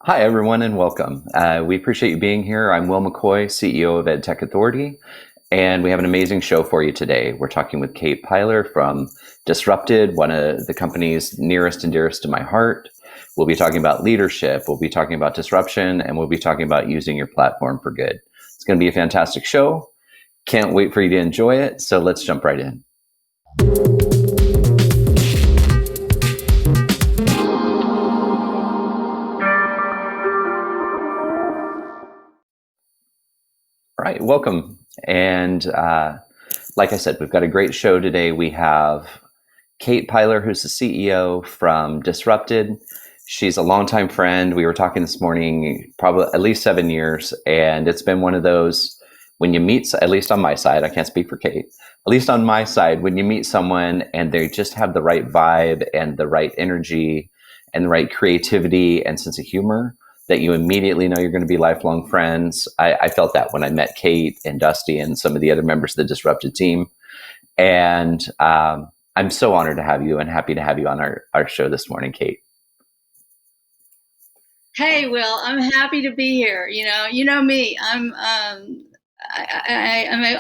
Hi, everyone, and welcome. We appreciate you being here. I'm Will McCoy, CEO of EdTech Authority, and we have an amazing show for you today. We're talking with Kate Peiler from disruptED, one of the companies nearest and dearest to my heart. We'll be talking about leadership, we'll be talking about disruption, and we'll be talking about using your platform for good. It's going to be a fantastic show. Can't wait for you to enjoy it, so let's jump right in. All right, welcome. And like I said, we've got a great show today. We have Kate Peiler, who's the CEO from disruptED. She's a longtime friend. We were talking this morning, probably at least 7 years. And it's been one of those, when you meet, at least on my side, I can't speak for Kate, at least on my side, when you meet someone and they just have the right vibe and the right energy and the right creativity and sense of humor, that you immediately know you're going to be lifelong friends. I felt that when I met Kate and Dusty and some of the other members of the disruptED team. And I'm so honored to have you and happy to have you on our show this morning, Kate. Hey, Will, I'm happy to be here. You know me. I'm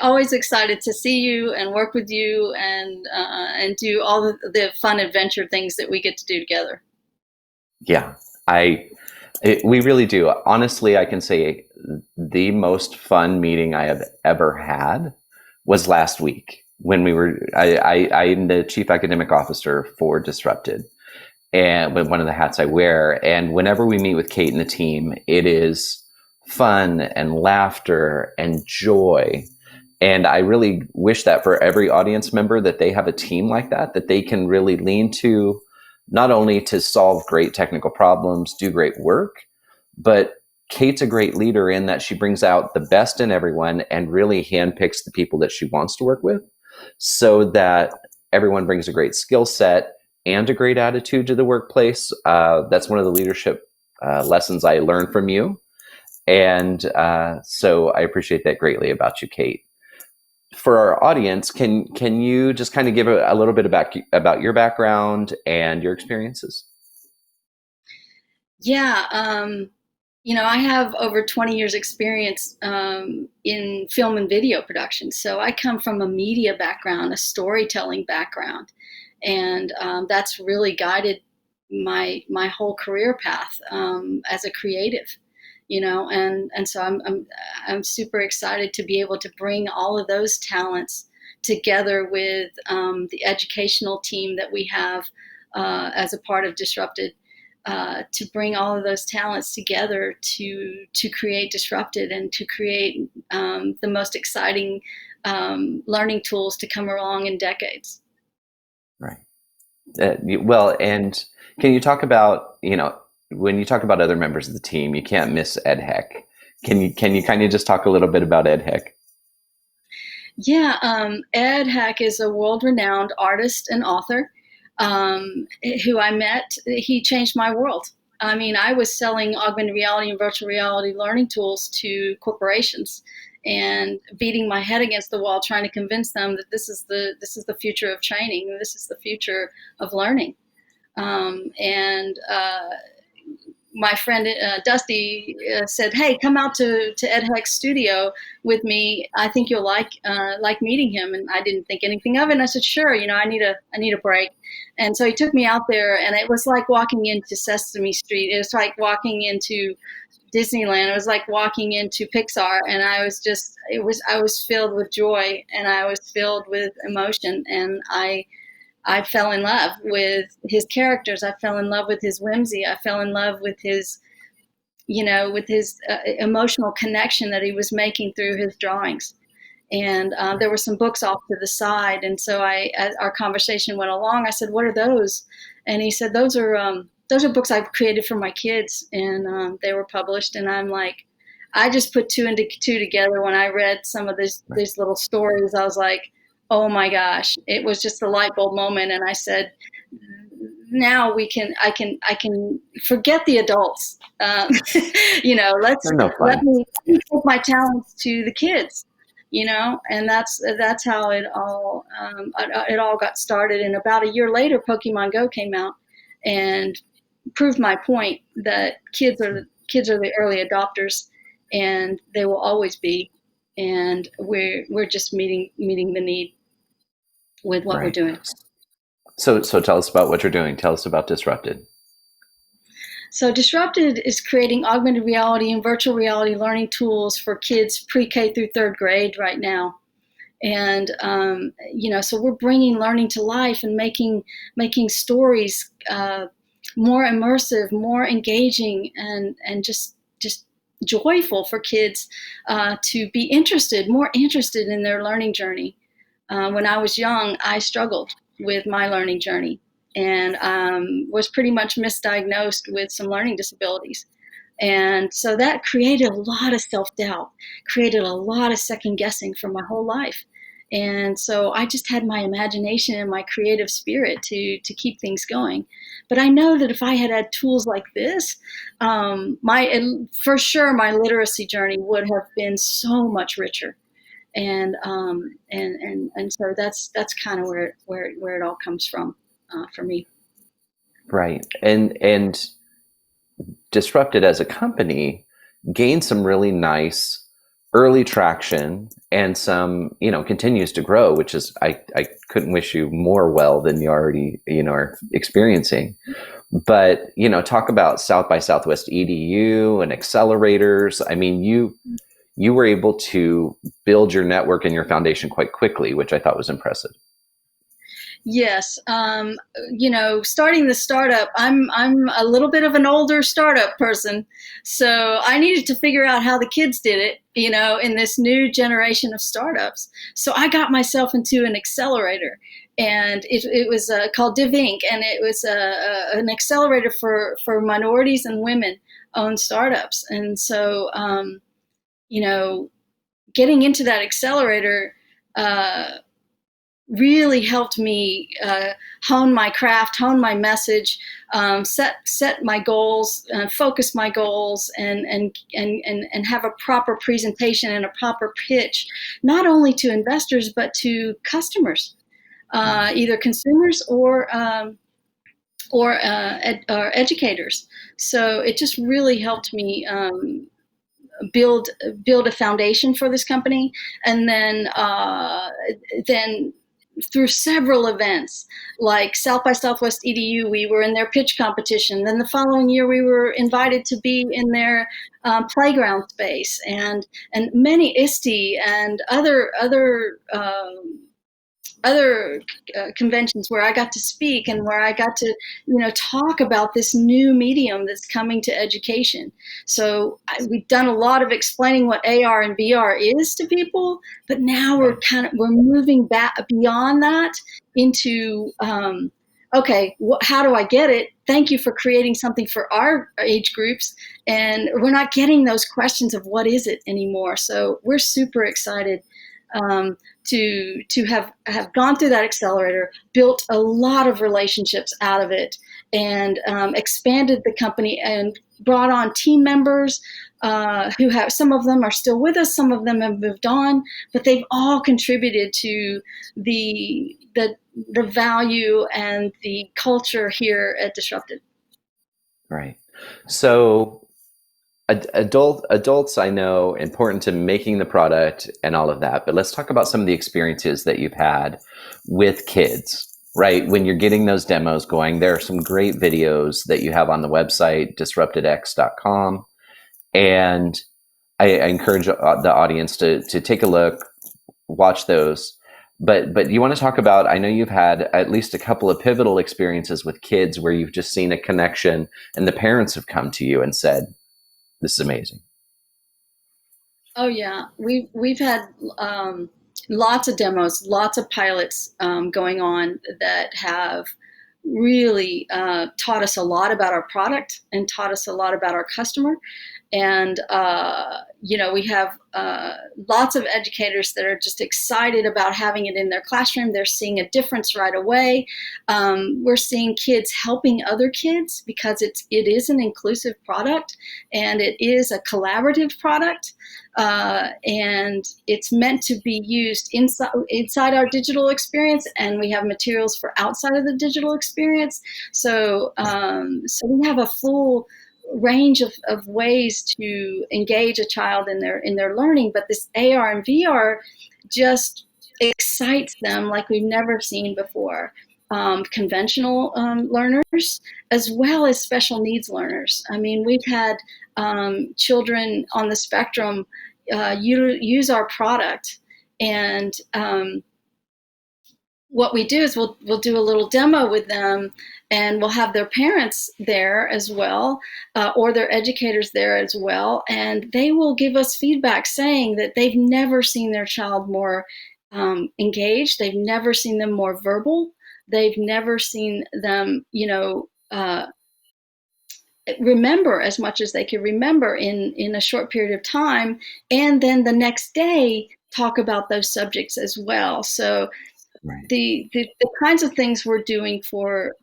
always excited to see you and work with you and do all the fun adventure things that we get to do together. Yeah, we really do. Honestly, I can say the most fun meeting I have ever had was last week when I'm the chief academic officer for disruptED, and with one of the hats I wear. And whenever we meet with Kate and the team, it is fun and laughter and joy. And I really wish that for every audience member that they have a team like that they can really lean to, not only to solve great technical problems, do great work, but Kate's a great leader in that she brings out the best in everyone and really handpicks the people that she wants to work with so that everyone brings a great skill set and a great attitude to the workplace. That's one of the leadership lessons I learned from you. And so I appreciate that greatly about you, Kate. For our audience, can you just kind of give a little bit about your background and your experiences? Yeah, I have over 20 years experience in film and video production. So I come from a media background, a storytelling background, and that's really guided my whole career path as a creative. And so I'm super excited to be able to bring all of those talents together with the educational team that we have as a part of disruptED, to bring all of those talents together to create disruptED and to create the most exciting learning tools to come along in decades. Right. Well, and can you talk about, when you talk about other members of the team, you can't miss EdHec. Can you kind of just talk a little bit about EdHec? Yeah, Ed Hack is a world-renowned artist and author who I met. He changed my world. I mean, I was selling augmented reality and virtual reality learning tools to corporations and beating my head against the wall, trying to convince them that this is the future of training, this is the future of learning. And my friend Dusty said, "Hey, come out to Ed Heck's studio with me. I think you'll like meeting him." And I didn't think anything of it. And I said, "Sure, I need a break." And so he took me out there, and it was like walking into Sesame Street. It was like walking into Disneyland. It was like walking into Pixar, and I was filled with joy, and I was filled with emotion, and I fell in love with his characters. I fell in love with his whimsy. I fell in love with his emotional connection that he was making through his drawings. And there were some books off to the side. And so as our conversation went along, I said, "What are those?" And he said, "Those are books I've created for my kids." And they were published. And I'm like, I just put two and two together when I read some of these little stories. I was like, oh my gosh, it was just a light bulb moment. And I said, now I can forget the adults. They're no Let fun. me take my talents to the kids. And that's how it all got started. And about a year later, Pokemon Go came out, and proved my point that kids are the early adopters, and they will always be. And we're just meeting the need with what we're Right. doing. So tell us about what you're doing. Tell us about disruptED. So disruptED is creating augmented reality and virtual reality learning tools for kids pre-K through third grade right now. And so we're bringing learning to life and making stories more immersive, more engaging, and just joyful for kids to be more interested in their learning journey. When I was young, I struggled with my learning journey and was pretty much misdiagnosed with some learning disabilities. And so that created a lot of self-doubt, created a lot of second guessing for my whole life. And so I just had my imagination and my creative spirit to keep things going. But I know that if I had tools like this, for sure my literacy journey would have been so much richer. And so that's kind of where it all comes from for me. Right. And disruptED as a company gained some really nice early traction and some, continues to grow, which is, I couldn't wish you more well than you already, are experiencing. But, talk about South by Southwest EDU and accelerators. I mean, you were able to build your network and your foundation quite quickly, which I thought was impressive. Yes, starting the startup, I'm a little bit of an older startup person, so I needed to figure out how the kids did it, in this new generation of startups. So I got myself into an accelerator, and it was called Div Inc., and it was an accelerator for minorities and women-owned startups. And so, getting into that accelerator. Really helped me hone my craft, hone my message, set my goals, focus my goals, and have a proper presentation and a proper pitch, not only to investors but to customers, either consumers or educators. So it just really helped me build a foundation for this company, and then through several events like South by Southwest EDU, we were in their pitch competition. Then the following year, we were invited to be in their playground space, and many ISTE and other conventions where I got to speak and where I got to, talk about this new medium that's coming to education. So we've done a lot of explaining what AR and VR is to people, but now we're moving back beyond that into, okay, how do I get it? Thank you for creating something for our age groups. And we're not getting those questions of what is it anymore. So we're super excited to have gone through that accelerator, built a lot of relationships out of it, and expanded the company and brought on team members who have, some of them are still with us, some of them have moved on, but they've all contributed to the value and the culture here at disruptED. Right. So adults, I know, important to making the product and all of that, but let's talk about some of the experiences that you've had with kids, right? When you're getting those demos going, there are some great videos that you have on the website, disruptedx.com. And I encourage the audience to take a look, watch those. But you want to talk about, I know you've had at least a couple of pivotal experiences with kids where you've just seen a connection and the parents have come to you and said, this is amazing. Oh yeah, we've had lots of demos, lots of pilots going on that have really taught us a lot about our product and taught us a lot about our customer. And we have lots of educators that are just excited about having it in their classroom. They're seeing a difference right away. We're seeing kids helping other kids because it is an inclusive product and it is a collaborative product. And it's meant to be used inside our digital experience, and we have materials for outside of the digital experience. So we have a full range of ways to engage a child in their learning, but this AR and VR just excites them like we've never seen before. Conventional learners as well as special needs learners. I mean, we've had children on the spectrum use our product, and what we do is we'll do a little demo with them, and we'll have their parents there as well, or their educators there as well, and they will give us feedback saying that they've never seen their child more engaged, they've never seen them more verbal, they've never seen them, remember as much as they could remember in a short period of time, and then the next day talk about those subjects as well. So Right. the kinds of things we're doing for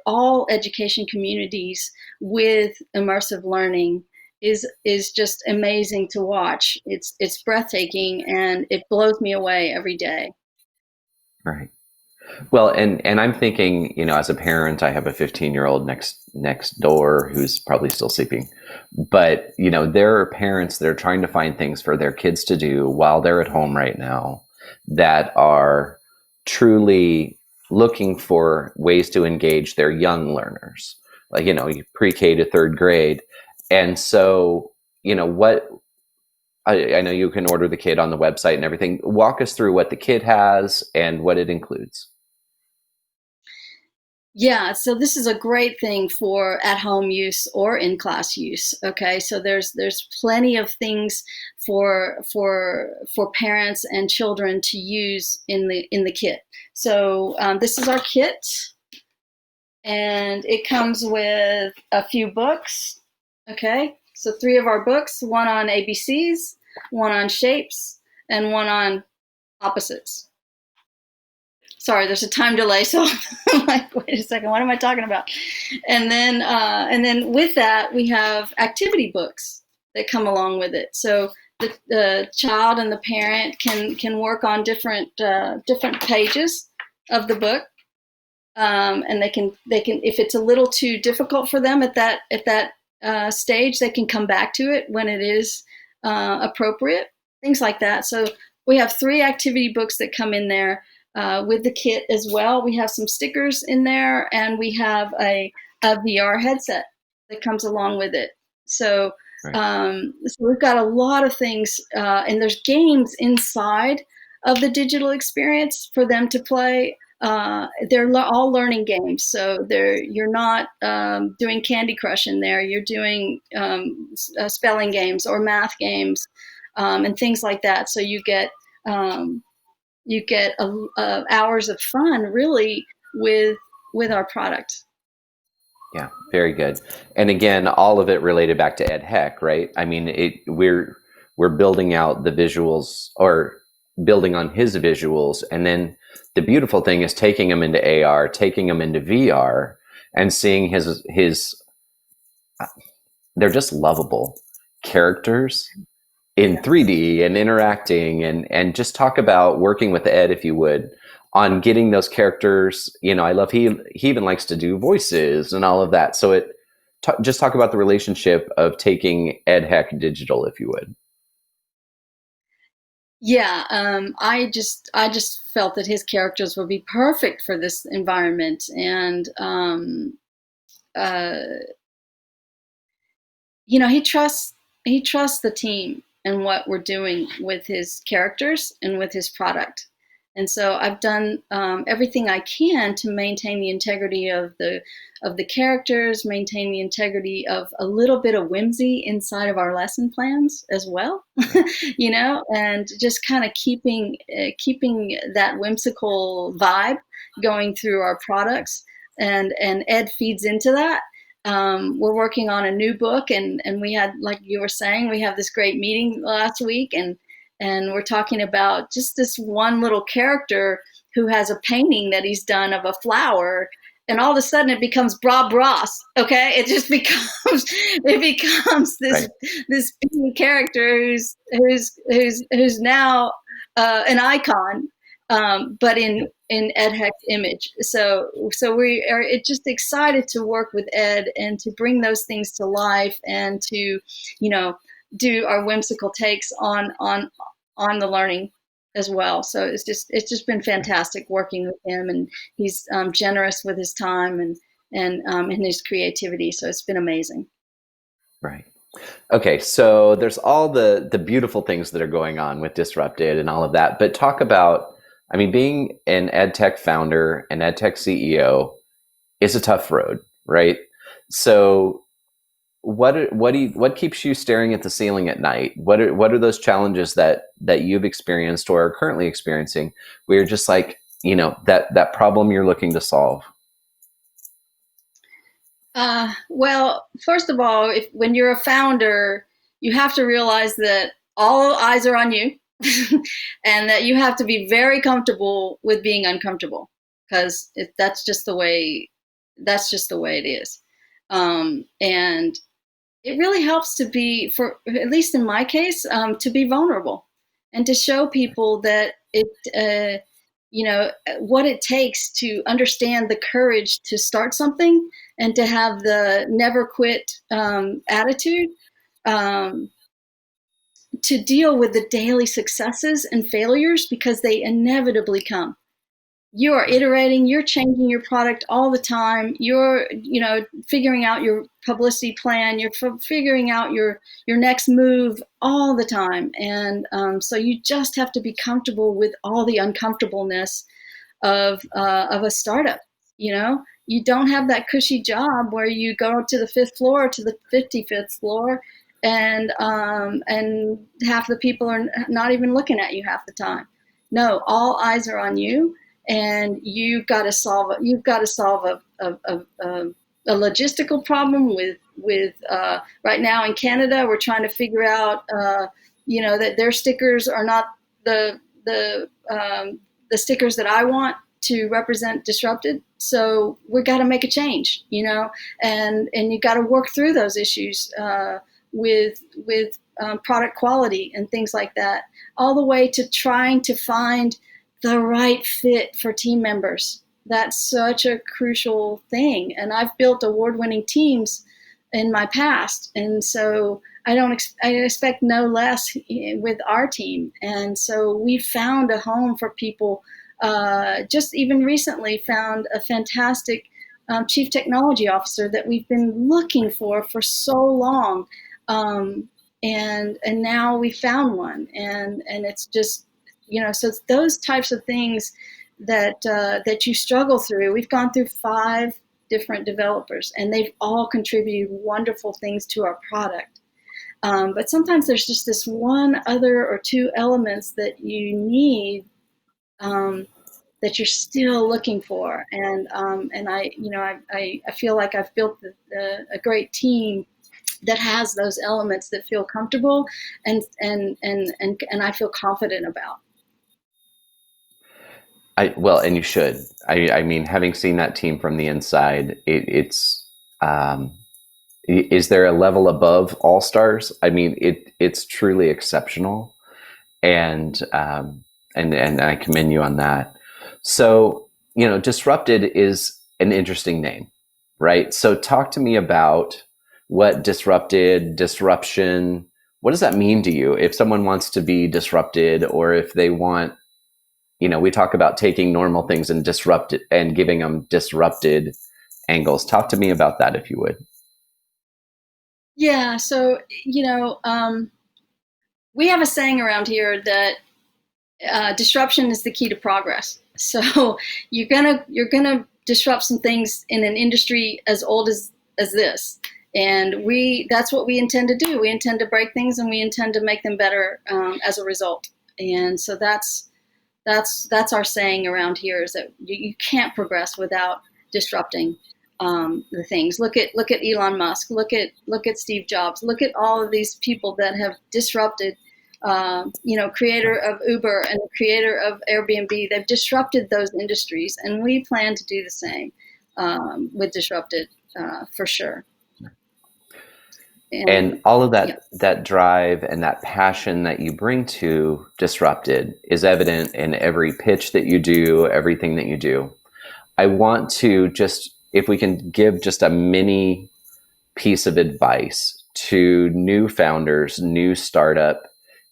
all education communities with immersive learning is just amazing to watch. It's breathtaking, and it blows me away every day. Right. Well, and I'm thinking, as a parent, I have a 15-year-old next door who's probably still sleeping. But, there are parents that are trying to find things for their kids to do while they're at home right now that are truly looking for ways to engage their young learners, like, pre-K to third grade. And so, what I know you can order the kit on the website and everything. Walk us through what the kit has and what it includes. Yeah, so this is a great thing for at-home use or in-class use. Okay, so there's plenty of things for parents and children to use in the kit. So this is our kit, and it comes with a few books. Okay, so 3 of our books: one on ABCs, one on shapes, and one on opposites. Sorry, there's a time delay, so I'm like, wait a second, what am I talking about? And then with that, we have activity books that come along with it. So the child and the parent can work on different pages of the book, and they can if it's a little too difficult for them at that stage, they can come back to it when it is appropriate. Things like that. So we have 3 activity books that come in there. With the kit as well. We have some stickers in there, and we have a VR headset that comes along with it. So, Right. So we've got a lot of things, and there's games inside of the digital experience for them to play. They're all learning games, so you're not doing Candy Crush in there. You're doing spelling games or math games, and things like that. So you get hours of fun, really, with our product. Yeah, very good. And again, all of it related back to EdHec, right? I mean, we're building out the visuals, or building on his visuals, and then the beautiful thing is taking them into AR, taking them into VR, and seeing his they're just lovable characters in 3D and interacting, and just talk about working with Ed, if you would, on getting those characters. I love he even likes to do voices and all of that. So just talk about the relationship of taking EdHec digital, if you would. Yeah, I just felt that his characters would be perfect for this environment, and uh, he trusts the team and what we're doing with his characters and with his product. And so I've done everything I can to maintain the integrity of the characters, maintain the integrity of a little bit of whimsy inside of our lesson plans as well, and just kind of keeping that whimsical vibe going through our products, and Ed feeds into that. We're working on a new book, and we had, like you were saying, we have this great meeting last week, and we're talking about just this one little character who has a painting that he's done of a flower, and all of a sudden it becomes Bob Ross. Okay, it just becomes Right. this character who's now an icon, but Yep. in EdHec's image. So we are just excited to work with Ed and to bring those things to life, and to, do our whimsical takes on the learning as well. So it's just been Right. fantastic working with him, and he's generous with his time and his creativity. So it's been amazing. Right. Okay, so there's all the beautiful things that are going on with disrupted and all of that, but talk about, I mean, being an EdTech founder, an EdTech CEO is a tough road, right? So what keeps you staring at the ceiling at night? What are those challenges that you've experienced or are currently experiencing where you're just like, that problem you're looking to solve? Well, first of all, when you're a founder, you have to realize that all eyes are on you, and that you have to be very comfortable with being uncomfortable, because that's just the way it is. And it really helps to be, for at least in my case, to be vulnerable and to show people that what it takes to understand the courage to start something, and to have the never quit attitude, um, to deal with the daily successes and failures, because they inevitably come. You are Right. iterating, you're changing your product all the time, you're, figuring out your publicity plan, you're figuring out your next move all the time. And so you just have to be comfortable with all the uncomfortableness of a startup. You don't have that cushy job where you go to the fifth floor, to the 55th floor, and half the people are not even looking at you half the time. No, all eyes are on you, and you've got to solve a logistical problem with right now in Canada. We're trying to figure out, that their stickers are not the stickers that I want to represent disrupted. So we got to make a change, and you got to work through those issues with product quality and things like that, all the way to trying to find the right fit for team members. That's such a crucial thing. And I've built award-winning teams in my past, and so I expect no less with our team. And so we found a home for people. Just even recently found a fantastic chief technology officer that we've been looking for so long, and now we found one, and it's just, so it's those types of things that you struggle through. We've gone through 5 different developers, and they've all contributed wonderful things to our product. But sometimes there's just this one other or two elements that you need, um, that you're still looking for. And I feel like I've built a great team that has those elements that feel comfortable, and I feel confident about. Well, and you should. I mean, having seen that team from the inside, um, is there a level above all stars? I mean, it's truly exceptional, and and I commend you on that. So, disrupted is an interesting name, right? So talk to me about what disrupted, disruption, what does that mean to you? If someone wants to be disrupted, or if they want, we talk about taking normal things and disrupt it and giving them disrupted angles. Talk to me about that, if you would. Yeah. So, we have a saying around here that disruption is the key to progress. So you're gonna disrupt some things in an industry as old as this, and that's what we intend to do. We intend to break things, and we intend to make them better, as a result. And so that's our saying around here, is that you can't progress without disrupting. the things. Look at Elon Musk. Look at Steve Jobs. Look at all of these people that have disrupted. Creator of Uber and creator of Airbnb. They've disrupted those industries, and we plan to do the same with disruptED for sure. And all of that, that drive and that passion that you bring to disruptED is evident in every pitch that you do, everything that you do. I want to just, if we can give just a mini piece of advice to new founders, new startup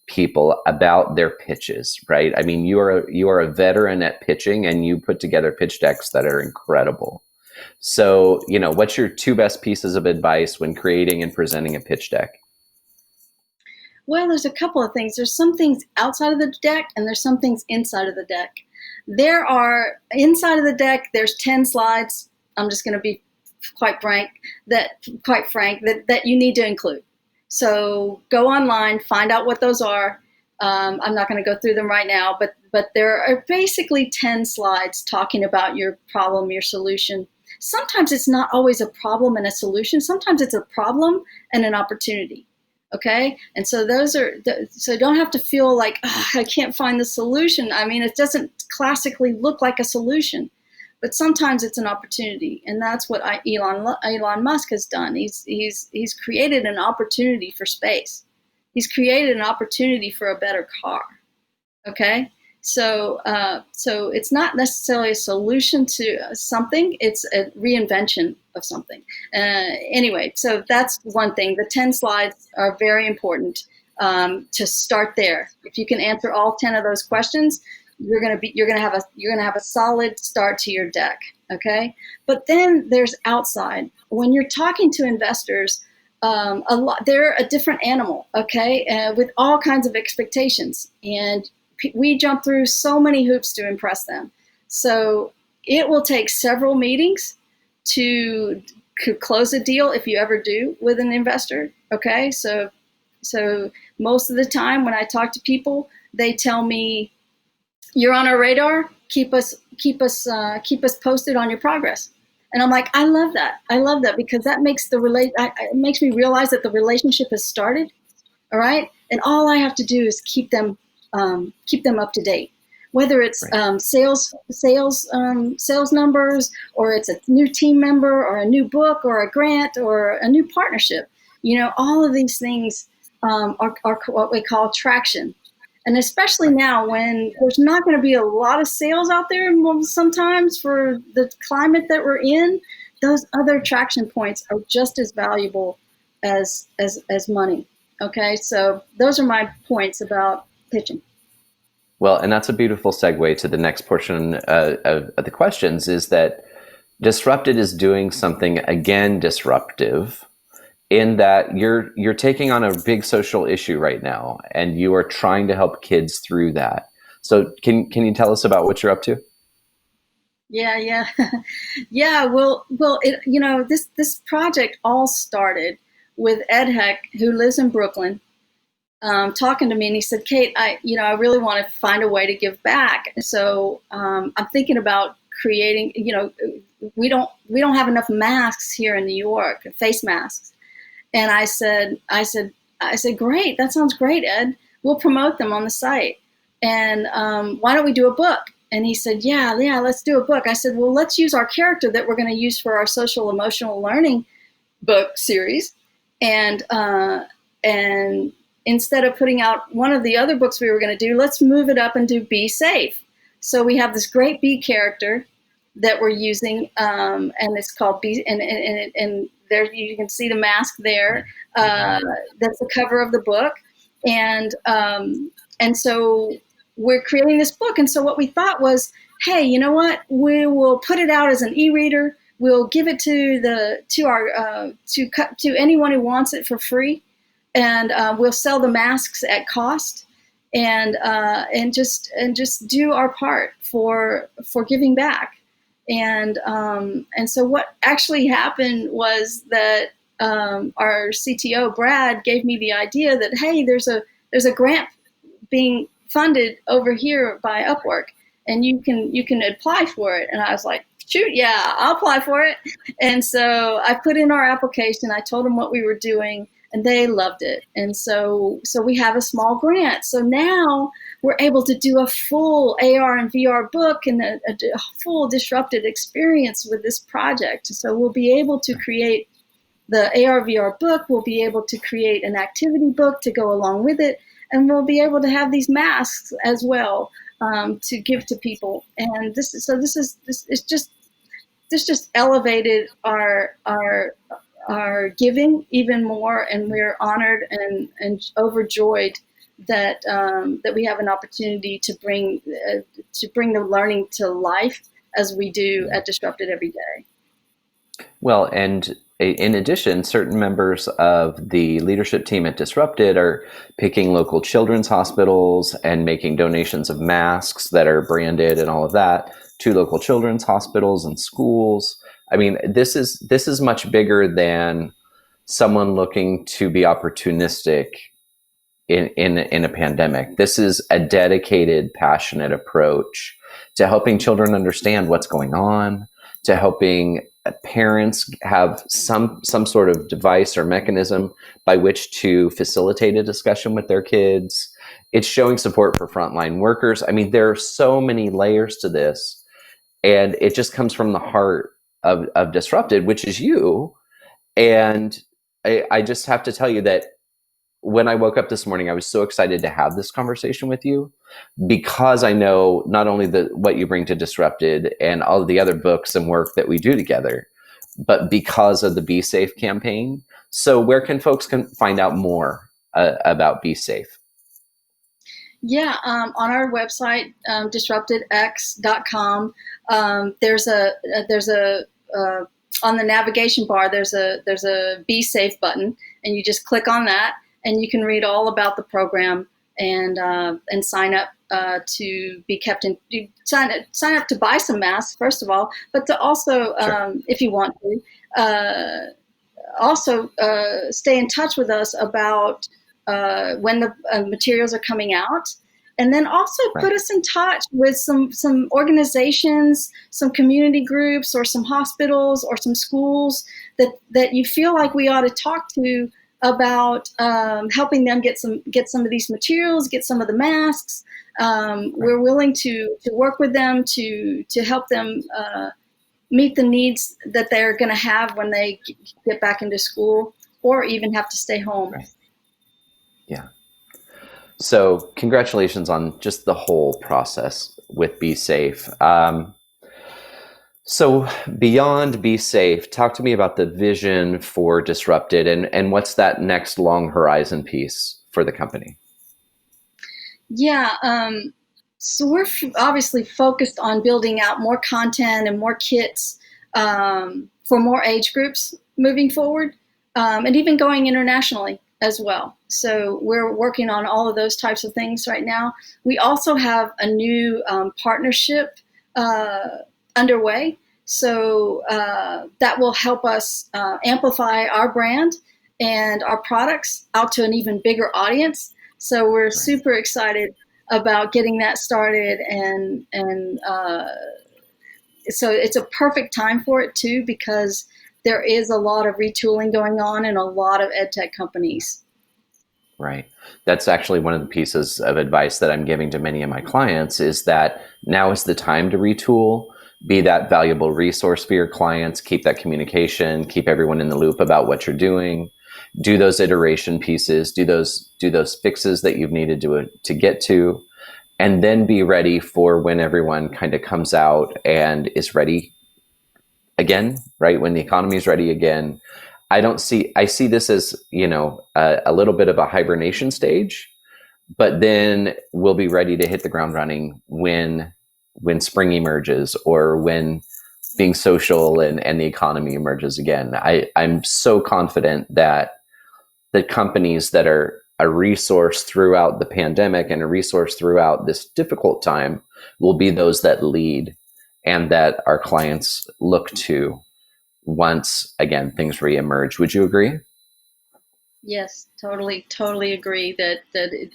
people about their pitches, right? I mean, you are a veteran at pitching, and you put together pitch decks that are incredible. So, what's your two best pieces of advice when creating and presenting a pitch deck? Well, there's a couple of things. There's some things outside of the deck, and there's some things inside of the deck. There are, inside of the deck, there's 10 slides. I'm just going to be quite frank that you need to include. So go online, find out what those are. I'm not going to go through them right now, but there are basically 10 slides talking about your problem, your solution. Sometimes it's not always a problem and a solution. Sometimes it's a problem and an opportunity. Okay. And so so don't have to feel like, I can't find the solution. I mean, it doesn't classically look like a solution, but sometimes it's an opportunity. And that's what Elon Musk has done. He's created an opportunity for space. He's created an opportunity for a better car. Okay. So it's not necessarily a solution to something. It's a reinvention of something. Anyway, so that's one thing. The 10 slides are very important to start there. If you can answer all 10 of those questions, you're gonna have a solid start to your deck. Okay, but then there's outside. When you're talking to investors, they're a different animal. Okay, with all kinds of expectations, and we jump through so many hoops to impress them. So it will take several meetings to close a deal, if you ever do, with an investor. Okay, so most of the time when I talk to people, they tell me, "You're on our radar. Keep us posted on your progress." And I'm like, I love that because that makes it makes me realize that the relationship has started. All right, and all I have to do is keep them up to date, whether it's sales numbers, or it's a new team member, or a new book, or a grant, or a new partnership. All of these things are what we call traction. And especially now, when there's not going to be a lot of sales out there sometimes for the climate that we're in, those other traction points are just as valuable as money. Okay, so those are my points about pitching. Well, and that's a beautiful segue to the next portion of the questions, is that disruptED is doing something, again, disruptive, in that you're taking on a big social issue right now, and you are trying to help kids through that. So can you tell us about what you're up to? Yeah. Well, this project all started with Ed Heck, who lives in Brooklyn, talking to me, and he said, "Kate, I really want to find a way to give back. So I'm thinking about creating. We don't have enough masks here in New York, face masks." And I said, "Great, that sounds great, Ed. We'll promote them on the site. And why don't we do a book?" And he said, yeah, let's do a book. I said, well, let's use our character that we're going to use for our social emotional learning book series. And instead of putting out one of the other books we were going to do, let's move it up and do Be Safe. So we have this great bee character that we're using, and it's called Be, and there you can see the mask there. That's the cover of the book, and so we're creating this book. And so what we thought was, hey, you know what? We will put it out as an e-reader. We'll give it to anyone who wants it for free, and we'll sell the masks at cost, and just do our part for giving back. And so what actually happened was that our CTO Brad gave me the idea that, hey, there's a grant being funded over here by Upwork, and you can apply for it. And I was like, shoot, yeah, I'll apply for it. And so I put in our application. I told them what we were doing, and they loved it. And so we have a small grant. So now we're able to do a full AR and VR book and a full disrupted experience with this project. So we'll be able to create the AR VR book. We'll be able to create an activity book to go along with it, and we'll be able to have these masks as well to give to people. And this just elevated our giving even more, and we're honored and overjoyed that that we have an opportunity to bring the learning to life as we do at Disrupted every day. Well, and in addition, certain members of the leadership team at Disrupted are picking local children's hospitals and making donations of masks that are branded and all of that to local children's hospitals and schools. I mean, this is much bigger than someone looking to be opportunistic in a pandemic. This is a dedicated, passionate approach to helping children understand what's going on, to helping parents have some sort of device or mechanism by which to facilitate a discussion with their kids. It's showing support for frontline workers. I mean, there are so many layers to this, and it just comes from the heart of Disrupted, which is you. And I just have to tell you that when I woke up this morning, I was so excited to have this conversation with you, because I know not only what you bring to Disrupted and all of the other books and work that we do together, but because of the Be Safe campaign. So where can folks find out more about Be Safe? Yeah, on our website, disruptedx.com, there's a on the navigation bar, there's a Be Safe button, and you just click on that, and you can read all about the program and sign up to be kept in. You sign up to buy some masks first of all, but to also, Sure. if you want to, also stay in touch with us about when the materials are coming out. And then also put us in touch with some organizations, some community groups, or some hospitals, or some schools that you feel like we ought to talk to about helping them get some of these materials, get some of the masks. We're willing to work with them to help them meet the needs that they're going to have when they get back into school, or even have to stay home. Right. Yeah. So congratulations on just the whole process with Be Safe. So beyond Be Safe, talk to me about the vision for Disrupted and what's that next long horizon piece for the company? Yeah. So we're obviously focused on building out more content and more kits for more age groups moving forward, and even going internationally as well. So we're working on all of those types of things right now. We also have a new partnership underway. So that will help us amplify our brand and our products out to an even bigger audience. So we're super excited about getting that started, and so it's a perfect time for it too, because there is a lot of retooling going on in a lot of EdTech companies. Right. That's actually one of the pieces of advice that I'm giving to many of my clients, is that now is the time to retool, be that valuable resource for your clients, keep that communication, keep everyone in the loop about what you're doing, do those iteration pieces, do those fixes that you've needed to get to, and then be ready for when everyone kind of comes out and is ready again, right? When the economy is ready again. I see this as, a little bit of a hibernation stage, but then we'll be ready to hit the ground running when spring emerges, or when being social and the economy emerges again. I'm so confident that the companies that are a resource throughout the pandemic and a resource throughout this difficult time will be those that lead and that our clients look to once again things reemerge. Would you agree? Yes, totally agree that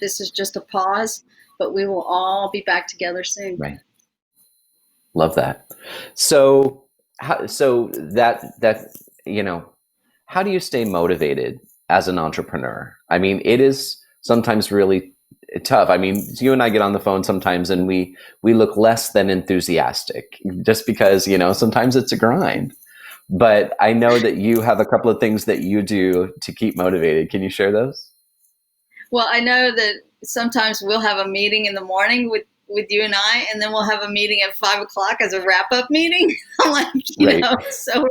this is just a pause, but we will all be back together soon. Right. Love that. So so that you know, how do you stay motivated as an entrepreneur? I mean, it is sometimes really tough. I mean, you and I get on the phone sometimes and we look less than enthusiastic just because, sometimes it's a grind. But I know that you have a couple of things that you do to keep motivated. Can you share those? Well, I know that sometimes we'll have a meeting in the morning with you and I, and then we'll have a meeting at 5 o'clock as a wrap up meeting. Like, Right. so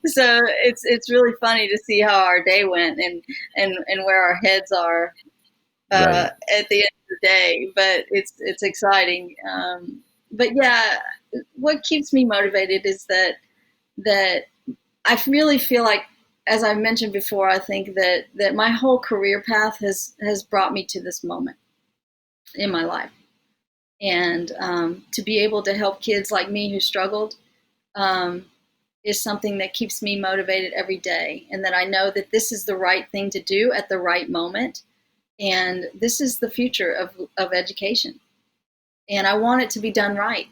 so it's really funny to see how our day went and where our heads are Right. at the end of the day. But it's exciting. But yeah, what keeps me motivated is that I really feel like, as I mentioned before, I think that my whole career path has brought me to this moment in my life, and to be able to help kids like me who struggled um, is something that keeps me motivated every day, and that I know that this is the right thing to do at the right moment, and this is the future of education, and I want it to be done right.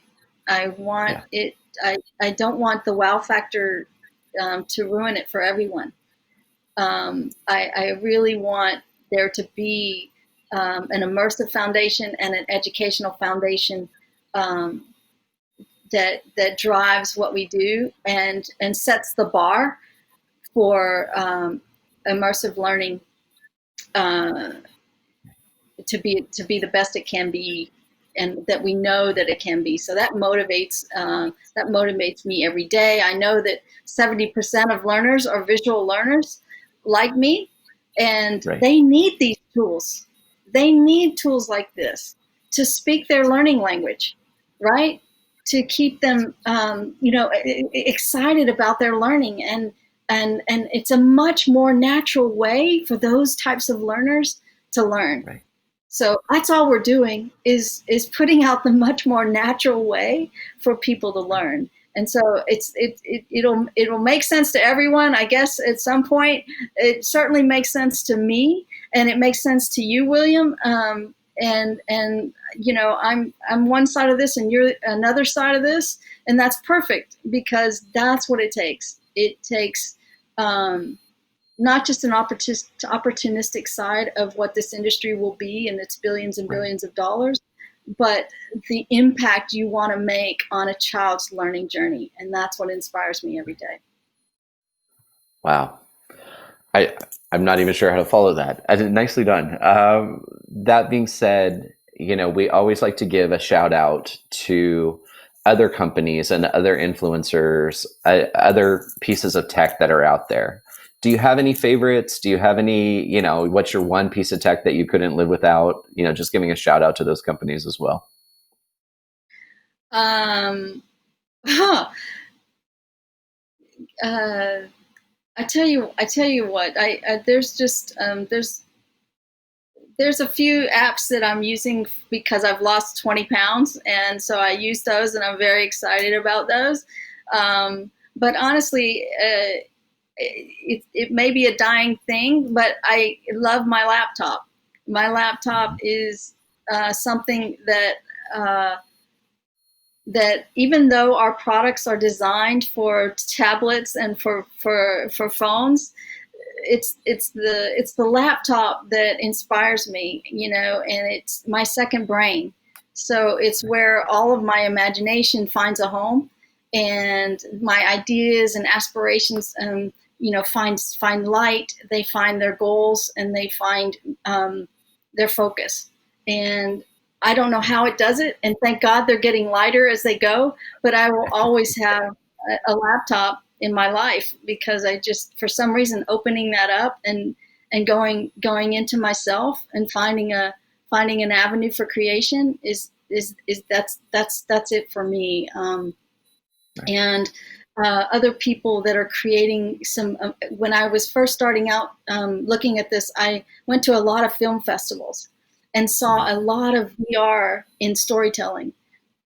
I want Yeah. it. I don't want the wow factor to ruin it for everyone. I really want there to be an immersive foundation and an educational foundation um, that drives what we do and sets the bar for immersive learning uh, to be the best it can be, and that we know that it can be. So that motivates me every day. I know that 70% of learners are visual learners like me, and Right. they need these tools. They need tools like this to speak their learning language, right? To keep them, excited about their learning, and it's a much more natural way for those types of learners to learn. Right. So that's all we're doing is putting out the much more natural way for people to learn. And so it'll make sense to everyone, I guess. At some point, it certainly makes sense to me, and it makes sense to you, William. And I'm one side of this, and you're another side of this, and that's perfect because that's what it takes. It takes not just an opportunistic side of what this industry will be and its billions and Right. billions of dollars, but the impact you want to make on a child's learning journey. And that's what inspires me every day. Wow. I I'm not even sure how to follow that. Nicely done. That being said, we always like to give a shout out to other companies and other influencers, other pieces of tech that are out there. Do you have any favorites? Do you have any, what's your one piece of tech that you couldn't live without? Just giving a shout out to those companies as well. Um, huh, uh, I tell you what, there's just there's a few apps that I'm using because I've lost 20 pounds. And so I use those and I'm very excited about those. But honestly, it may be a dying thing, but I love my laptop. My laptop is something uh, that even though our products are designed for tablets and for phones, it's the laptop that inspires me, and it's my second brain. So it's where all of my imagination finds a home, and my ideas and aspirations, find light. They find their goals, and they find their focus. And I don't know how it does it, and thank God they're getting lighter as they go. But I will always have a laptop in my life because I just, for some reason, opening that up and going into myself and finding an avenue for creation is that's it for me. Right. And other people that are creating some. When I was first starting out looking at this, I went to a lot of film festivals and Mhm. saw a lot of VR in storytelling,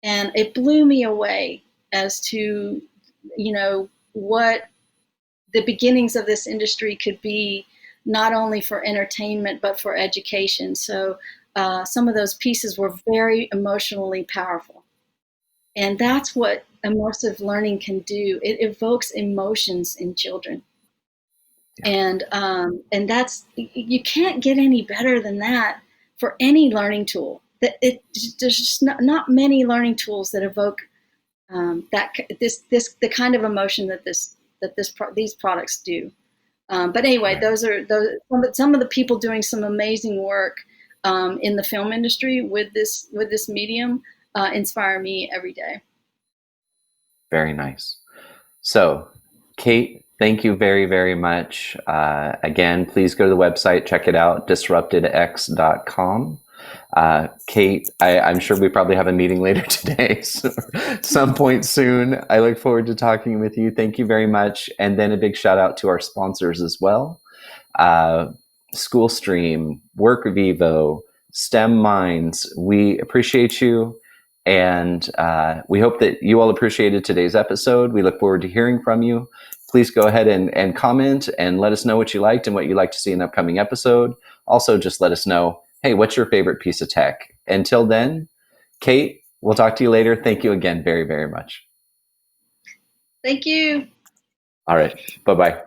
and it blew me away as to what the beginnings of this industry could be, not only for entertainment but for education. So some of those pieces were very emotionally powerful, and that's what immersive learning can do. It evokes emotions in children. Yeah. And that's, you can't get any better than that for any learning tool. There's just not many learning tools that evoke the kind of emotion that these products do. But anyway, right. Those are some of the people doing some amazing work in the film industry with this medium inspire me every day. Very nice. So, Kate, thank you very, very much. Again, please go to the website, check it out, disruptedx.com. Kate, I'm sure we probably have a meeting later today, so some point soon. I look forward to talking with you. Thank you very much. And then a big shout out to our sponsors as well. SchoolStream, WorkVivo, STEM Minds. We appreciate you. And we hope that you all appreciated today's episode. We look forward to hearing from you. Please go ahead and comment and let us know what you liked and what you'd like to see in an upcoming episode. Also, just let us know, hey, what's your favorite piece of tech? Until then, Kate, we'll talk to you later. Thank you again very, very much. Thank you. All right. Bye-bye.